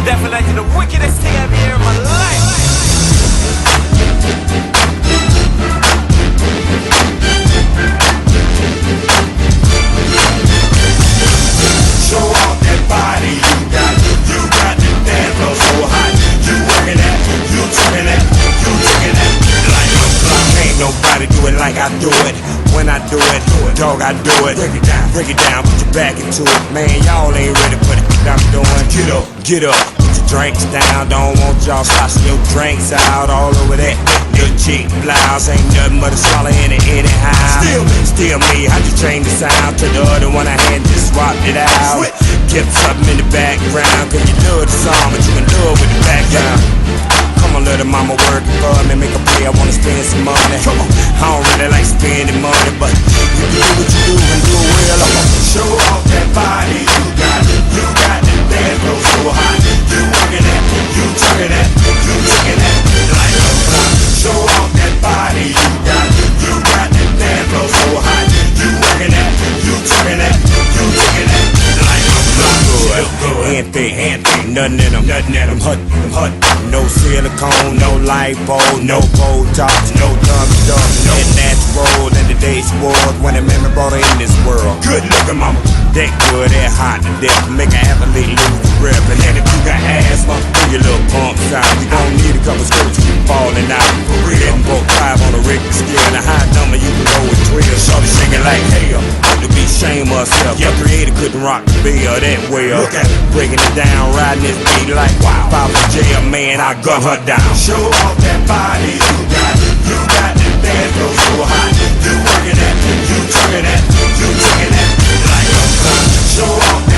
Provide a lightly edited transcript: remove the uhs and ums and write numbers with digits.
Definitely the wickedest thing I've ever in my life. Show off that body you got the dance floor so hot. You working that, you talking that, you taking that like a clock. Ain't nobody do it like I do it. When I do it, dog, I do it. Break it down, put your back into it. Man, y'all ain't ready for the shit I'm doing. Get up, put your drinks down. Don't want y'all sloshing your drinks out all over that little cheap blouse. Ain't nothing but a swallow in it anyhow. Still me, I just changed the sound to the other one I had, just swapped it out. Kept something in the background, cause you do the song, but you can do it with the background. Come on, little mama, work for me, make a play, I wanna spend some money. Come on, I don't really like spending money, but you do what you do and do it real. Show off that body you got the dance floor so hot. You working that, you talking that, you taking that like a clock. Show off that body you got the dance floor so hot. You working that, you talking that, you taking that like a clock. Good, nothing in them, hut. No silicone, no lipo, no Botox, no thumbs up, no natural. And the days was when a man brought her in this world. Good looking mama, that good, that hot to death, make an athlete lose the grip. And then if you got asthma, do your little pumps out. You gon' need a couple skirts if you falling out. For real, broke 5 on a Richter scale, and a high number you can go with 12. Shorty shaking like hell, ought to be shame of herself. Your creator couldn't rock the bill that well. Look at it, breaking it down, riding this beat like wow. If I was jail, man, I gun her down. Show off that body you got the dance floor so hot. You working that, you talking that, you taking that like a clock. Show off